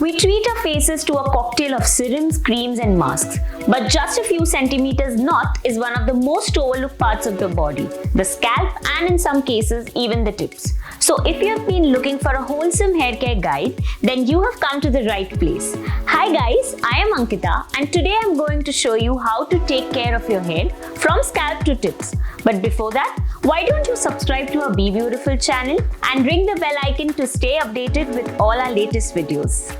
We treat our faces to a cocktail of serums, creams and masks. But just a few centimeters north is one of the most overlooked parts of the body, the scalp, and in some cases even the tips. So if you have been looking for a wholesome hair care guide, then you have come to the right place. Hi guys, I am Ankita and today I am going to show you how to take care of your hair from scalp to tips. But before that, why don't you subscribe to our BeBeautiful channel and ring the bell icon to stay updated with all our latest videos.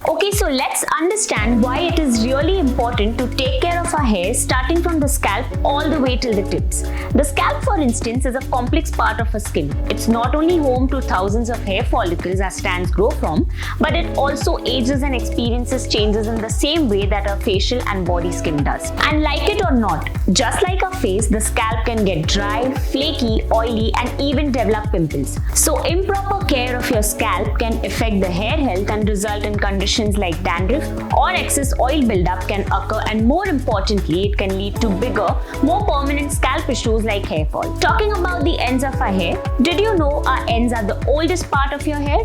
Okay, so let's understand why it is really important to take care of our hair starting from the scalp all the way till the tips. The scalp, for instance, is a complex part of our skin. It's not only home to thousands of hair follicles as strands grow from, but it also ages and experiences changes in the same way that our facial and body skin does. And like it or not, just like our face, the scalp can get dry, flaky, oily, and even develop pimples. So improper care of your scalp can affect the hair health and result in conditions like dandruff or excess oil buildup can occur, and more importantly, it can lead to bigger, more permanent scalp issues like hair fall. Talking about the ends of our hair, did you know our ends are the oldest part of your hair?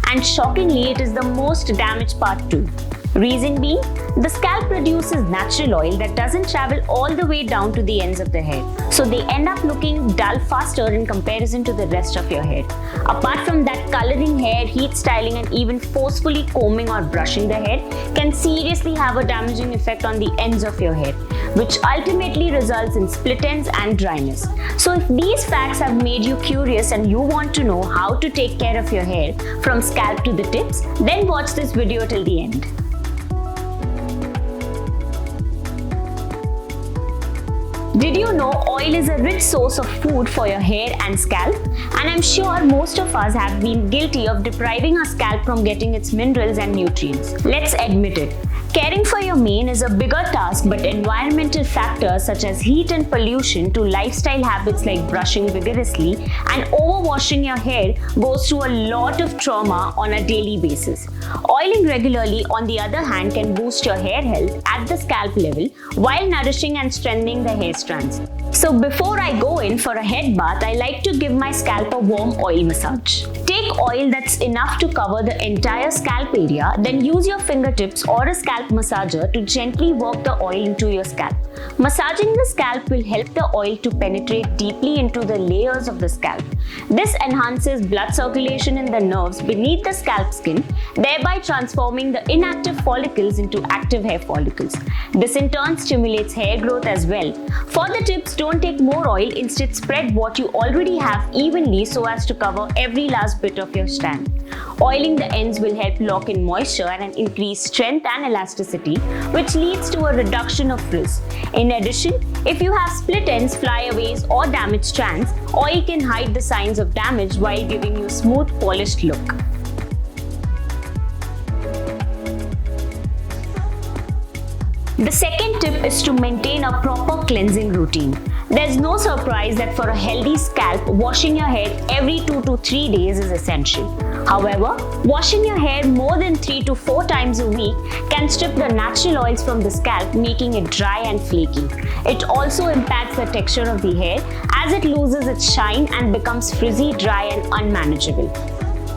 And shockingly, it is the most damaged part too. Reason being, the scalp produces natural oil that doesn't travel all the way down to the ends of the hair. So they end up looking dull faster in comparison to the rest of your hair. Apart from that, coloring hair, heat styling and even forcefully combing or brushing the hair can seriously have a damaging effect on the ends of your hair, which ultimately results in split ends and dryness. So if these facts have made you curious and you want to know how to take care of your hair from scalp to the tips, then watch this video till the end. Did you know oil is a rich source of food for your hair and scalp? And I'm sure most of us have been guilty of depriving our scalp from getting its minerals and nutrients. Let's admit it. Caring for your mane is a bigger task, but environmental factors such as heat and pollution to lifestyle habits like brushing vigorously and overwashing your hair goes through a lot of trauma on a daily basis. Oiling regularly, on the other hand, can boost your hair health at the scalp level while nourishing and strengthening the hair strands. So before I go in for a head bath, I like to give my scalp a warm oil massage. Take oil that's enough to cover the entire scalp area, then use your fingertips or a scalp massager to gently work the oil into your scalp. Massaging the scalp will help the oil to penetrate deeply into the layers of the scalp. This enhances blood circulation in the nerves beneath the scalp skin, thereby transforming the inactive follicles into active hair follicles. This in turn stimulates hair growth as well. For the tips, don't take more oil, instead spread what you already have evenly so as to cover every last bit of your strand. Oiling the ends will help lock in moisture and increase strength and elasticity, which leads to a reduction of frizz. In addition, if you have split ends, flyaways or damaged strands, oil can hide the signs of damage while giving you a smooth, polished look. The second tip is to maintain a proper cleansing routine. There's no surprise that for a healthy scalp, washing your hair every 2 to 3 days is essential. However, washing your hair more than 3 to 4 times a week can strip the natural oils from the scalp, making it dry and flaky. It also impacts the texture of the hair as it loses its shine and becomes frizzy, dry and unmanageable.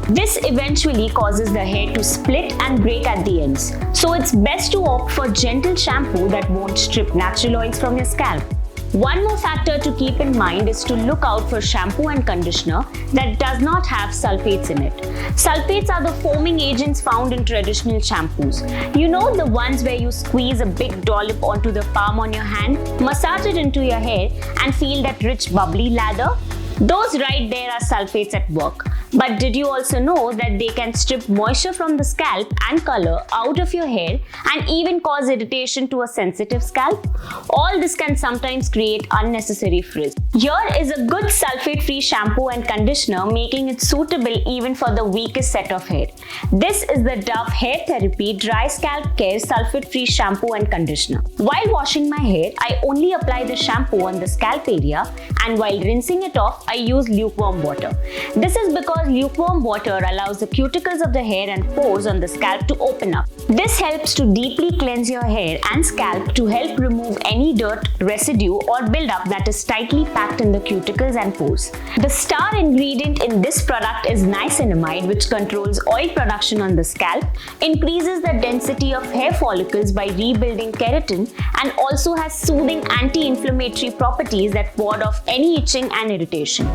This eventually causes the hair to split and break at the ends. So it's best to opt for gentle shampoo that won't strip natural oils from your scalp. One more factor to keep in mind is to look out for shampoo and conditioner that does not have sulfates in it. Sulfates are the foaming agents found in traditional shampoos. You know, the ones where you squeeze a big dollop onto the palm on your hand, massage it into your hair and feel that rich bubbly lather? Those right there are sulfates at work. But did you also know that they can strip moisture from the scalp and color out of your hair and even cause irritation to a sensitive scalp? All this can sometimes create unnecessary frizz. Here is a good sulfate-free shampoo and conditioner, making it suitable even for the weakest set of hair. This is the Dove Hair Therapy Dry Scalp Care Sulfate-Free Shampoo and Conditioner. While washing my hair, I only apply the shampoo on the scalp area, and while rinsing it off, I use lukewarm water. This is because because lukewarm water allows the cuticles of the hair and pores on the scalp to open up. This helps to deeply cleanse your hair and scalp to help remove any dirt, residue or buildup that is tightly packed in the cuticles and pores. The star ingredient in this product is niacinamide, which controls oil production on the scalp, increases the density of hair follicles by rebuilding keratin, and also has soothing anti-inflammatory properties that ward off any itching and irritation.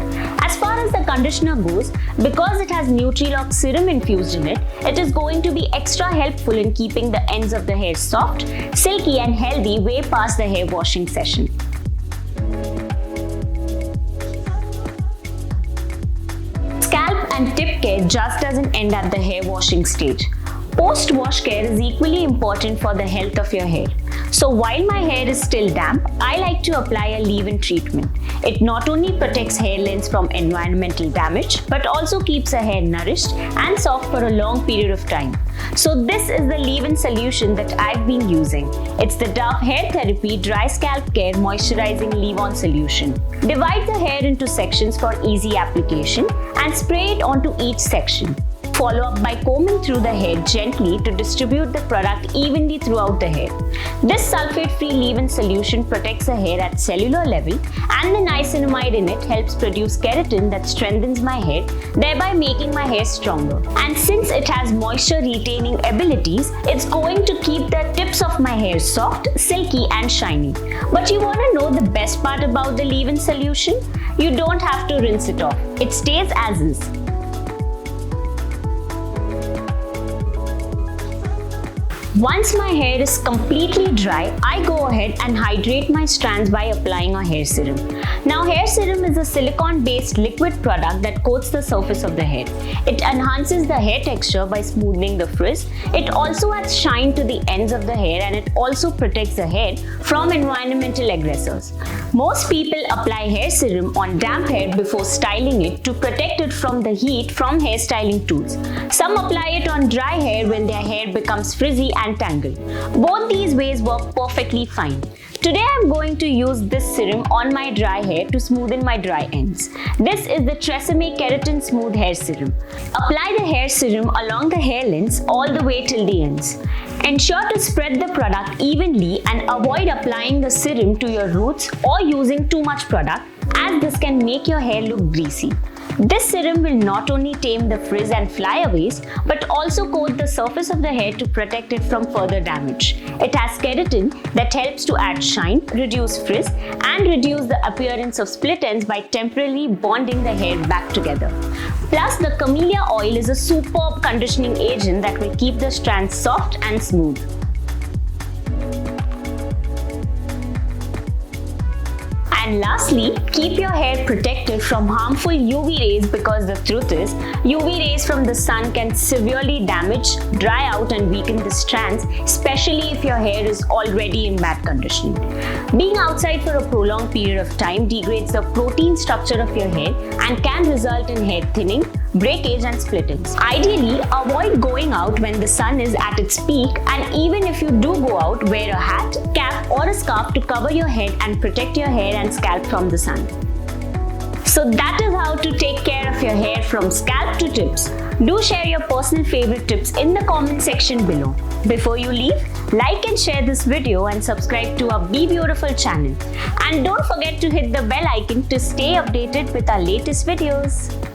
As far as the conditioner goes, because it has Nutri-Lock serum infused in it, it is going to be extra helpful in keeping the ends of the hair soft, silky and healthy way past the hair washing session. Scalp and tip care just doesn't end at the hair washing stage. Post-wash care is equally important for the health of your hair. So while my hair is still damp, I like to apply a leave-in treatment. It not only protects hair lengths from environmental damage, but also keeps the hair nourished and soft for a long period of time. So this is the leave-in solution that I've been using. It's the Dove Hair Therapy Dry Scalp Care Moisturizing Leave-On Solution. Divide the hair into sections for easy application and spray it onto each section. Follow up by combing through the hair gently to distribute the product evenly throughout the hair. This sulfate-free leave-in solution protects the hair at cellular level, and the niacinamide in it helps produce keratin that strengthens my hair, thereby making my hair stronger. And since it has moisture-retaining abilities, it's going to keep the tips of my hair soft, silky and shiny. But you want to know the best part about the leave-in solution? You don't have to rinse it off. It stays as is. Once my hair is completely dry, I go ahead and hydrate my strands by applying a hair serum. Now, hair serum is a silicone-based liquid product that coats the surface of the hair. It enhances the hair texture by smoothing the frizz. It also adds shine to the ends of the hair, and it also protects the hair from environmental aggressors. Most people apply hair serum on damp hair before styling it to protect it from the heat from hairstyling tools. Some apply it on dry hair when their hair becomes frizzy and tangled. Both these ways work perfectly fine. Today I'm going to use this serum on my dry hair to smoothen my dry ends. This is the Tresemme Keratin Smooth Hair Serum. Apply the hair serum along the hair lengths all the way till the ends. Ensure to spread the product evenly and avoid applying the serum to your roots or using too much product, as this can make your hair look greasy. This serum will not only tame the frizz and flyaways, but also coat the surface of the hair to protect it from further damage. It has keratin that helps to add shine, reduce frizz, and reduce the appearance of split ends by temporarily bonding the hair back together. Plus, the camellia oil is a superb conditioning agent that will keep the strands soft and smooth. And lastly, keep your hair protected from harmful UV rays, because the truth is, UV rays from the sun can severely damage, dry out and weaken the strands, especially if your hair is already in bad condition. Being outside for a prolonged period of time degrades the protein structure of your hair and can result in hair thinning, breakage and split ends. Ideally, avoid going out when the sun is at its peak, and even if you do go out, wear a hat, cap or a scarf to cover your head and protect your hair and scalp from the sun. So that is how to take care of your hair from scalp to tips. Do share your personal favorite tips in the comment section below. Before you leave, like and share this video and subscribe to our BeBeautiful channel. And don't forget to hit the bell icon to stay updated with our latest videos.